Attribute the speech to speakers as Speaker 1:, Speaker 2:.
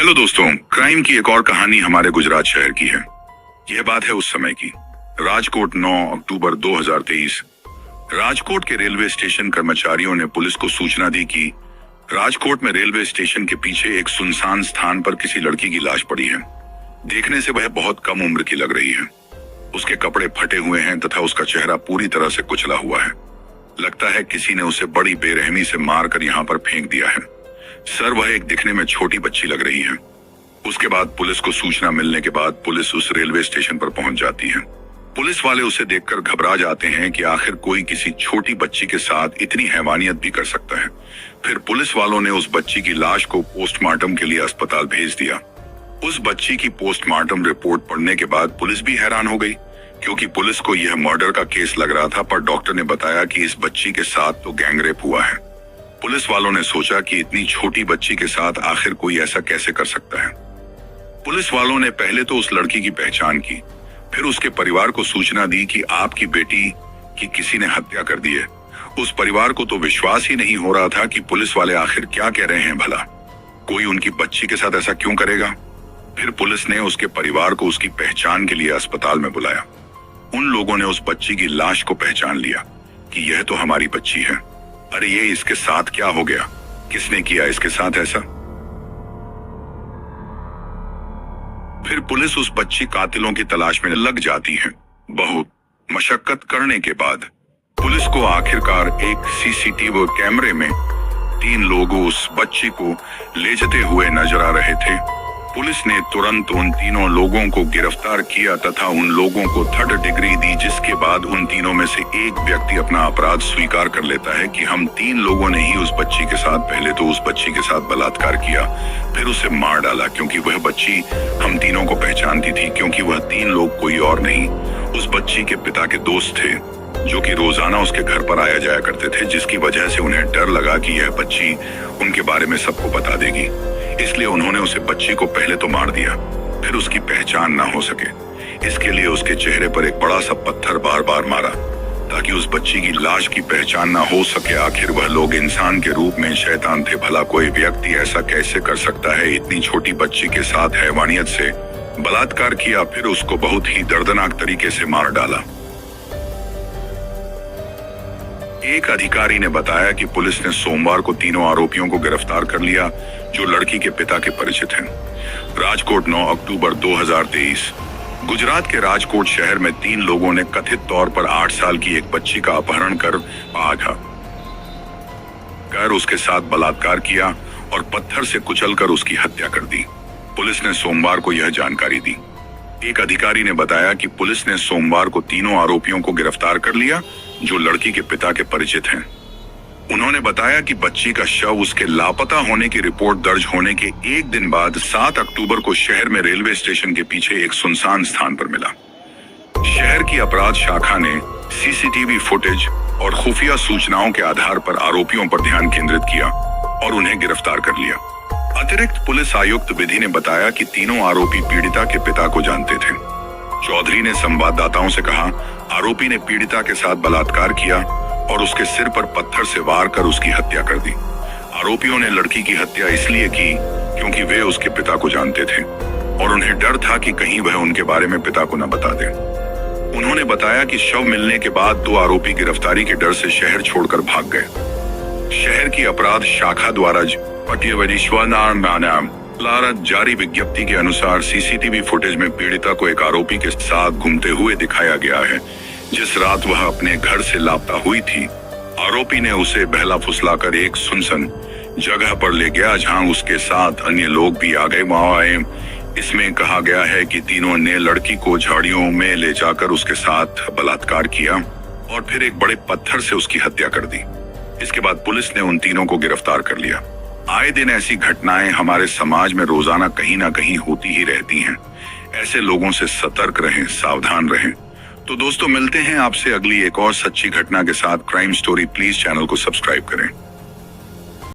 Speaker 1: Hello दोस्तों, crime की एक और कहानी हमारे गुजरात शहर की है। यह बात है उस समय की। राजकोट 9 अक्टूबर 2023। राजकोट के रेलवे स्टेशन कर्मचारियों ने पुलिस को सूचना दी कि राजकोट में रेलवे स्टेशन के पीछे एक सुनसान स्थान पर किसी लड़की की लाश पड़ी है। देखने से वह बहुत कम उम्र की लग रही है। उसके कपड़े फटे हुए हैं तथा उसका चेहरा पूरी तरह से कुचला हुआ है। लगता है किसी ने उसे बड़ी बेरहमी से मारकर यहाँ पर फेंक दिया है। सर, वह एक दिखने में छोटी बच्ची लग रही है। उसके बाद पुलिस को सूचना मिलने के बाद पुलिस उस रेलवे स्टेशन पर पहुंच जाती है। पुलिस वाले उसे देखकर घबरा जाते हैं कि आखिर कोई किसी छोटी बच्ची के साथ इतनी हैवानियत भी कर सकता है। फिर पुलिस वालों ने उस बच्ची की लाश को पोस्टमार्टम के लिए अस्पताल भेज दिया। उस बच्ची की पोस्टमार्टम रिपोर्ट पढ़ने के बाद पुलिस भी हैरान हो गई, क्योंकि पुलिस को यह मर्डर का केस लग रहा था, पर डॉक्टर ने बताया कि इस बच्ची के साथ तो गैंगरेप हुआ है। पुलिस वालों ने सोचा कि इतनी छोटी बच्ची के साथ आखिर कोई ऐसा कैसे कर सकता है। पुलिस वालों ने पहले तो उस लड़की की पहचान की, फिर उसके परिवार को सूचना दी कि आपकी बेटी की किसी ने हत्या कर दी है। उस परिवार को तो विश्वास ही नहीं हो रहा था कि पुलिस वाले आखिर क्या कह रहे हैं। भला कोई उनकी बच्ची के साथ ऐसा क्यों करेगा। फिर पुलिस ने उसके परिवार को उसकी पहचान के लिए अस्पताल में बुलाया। उन लोगों ने उस बच्ची की लाश को पहचान लिया कि यह तो हमारी बच्ची है। अरे ये इसके साथ क्या हो गया, किसने किया इसके साथ ऐसा। फिर पुलिस उस बच्ची कातिलों की तलाश में लग जाती है। बहुत मशक्कत करने के बाद पुलिस को आखिरकार एक सीसीटीवी कैमरे में 3 लोग उस बच्ची को ले जाते हुए नजर आ रहे थे। पुलिस ने तुरंत उन तीनों लोगों को गिरफ्तार किया तथा उन लोगों को 3rd डिग्री दी, जिसके बाद उन तीनों में से एक व्यक्ति अपना अपराध स्वीकार कर लेता है कि हम 3 लोगों ने ही उस बच्ची के साथ, पहले तो उस बच्ची के साथ बलात्कार किया, फिर उसे मार डाला, क्योंकि वह बच्ची हम तीनों को पहचानती थी, क्योंकि वह 3 लोग कोई और नहीं, उस बच्ची के पिता के दोस्त थे, जो कि रोजाना उसके घर पर आया जाया करते थे, जिसकी वजह से उन्हें डर लगा कि यह बच्ची उनके बारे में सबको बता देगी। इसलिए उन्होंने उसे बच्ची को पहले तो मार दिया, फिर उसकी पहचान ना हो सके इसके लिए उसके चेहरे पर एक बड़ा सा पत्थर बार बार मारा, ताकि उस बच्ची की लाश की पहचान ना हो सके। आखिर वह लोग इंसान के रूप में शैतान थे। भला कोई व्यक्ति ऐसा कैसे कर सकता है। इतनी छोटी बच्ची के साथ हैवानियत से बलात्कार किया, फिर उसको बहुत ही दर्दनाक तरीके से मार डाला। एक अधिकारी ने बताया कि पुलिस ने सोमवार को तीनों आरोपियों को गिरफ्तार कर लिया, जो लड़की के पिता के परिचित हैं। राजकोट 9 अक्टूबर 2023। गुजरात के राजकोट शहर में 3 लोगों ने कथित तौर पर 8 साल की एक बच्ची का अपहरण कर उसके साथ बलात्कार किया और पत्थर से कुचलकर उसकी हत्या कर दी। पुलिस ने सोमवार को यह जानकारी दी। एक अधिकारी ने बताया कि पुलिस ने सोमवार को तीनों आरोपियों को गिरफ्तार कर लिया, जो लड़की के पिता के परिचित हैं। उन्होंने बताया कि बच्ची का शव उसके लापता होने की रिपोर्ट दर्ज होने के एक दिन बाद 7 अक्टूबर को शहर में रेलवे स्टेशन के पीछे एक सुनसान स्थान पर मिला। शहर की अपराध शाखा ने सीसीटीवी फुटेज और खुफिया सूचनाओं के आधार पर आरोपियों पर ध्यान केंद्रित किया और उन्हें गिरफ्तार कर लिया। अतिरिक्त पुलिस आयुक्त विधि ने बताया कि तीनों आरोपी पीड़िता के पिता को जानते थे। चौधरी ने संवाददाताओं से कहा, आरोपी ने पीड़िता के साथ बलात्कार किया और उसके सिर पर पत्थर से वार कर उसकी हत्या कर दी। आरोपियों ने लड़की की हत्या इसलिए की क्योंकि वे उसके पिता को जानते थे और उन्हें डर था कि कहीं वह उनके बारे में पिता को न बता दे। उन्होंने बताया कि शव मिलने के बाद 2 आरोपी गिरफ्तारी के डर से शहर छोड़कर भाग गए। शहर की अपराध शाखा द्वारा जारी विज्ञप्ति के अनुसार सीसीटीवी फुटेज में पीड़िता को एक आरोपी के साथ घूमते हुए दिखाया गया है, जिस रात वह अपने घर से लापता हुई थी। आरोपी ने उसे बहला फुसलाकर एक सुनसान जगह पर ले गया, जहां उसके साथ अन्य लोग भी आ गए। इसमें कहा गया है कि तीनों ने लड़की को झाड़ियों में ले जाकर उसके साथ बलात्कार किया और फिर एक बड़े पत्थर से उसकी हत्या कर दी। इसके बाद पुलिस ने उन तीनों को गिरफ्तार कर लिया। आए दिन ऐसी घटनाएं हमारे समाज में रोजाना कहीं ना कहीं होती ही रहती हैं। ऐसे लोगों से सतर्क रहें, सावधान रहें। तो दोस्तों, मिलते हैं आपसे अगली एक और सच्ची घटना के साथ। क्राइम स्टोरी प्लीज चैनल को सब्सक्राइब करें।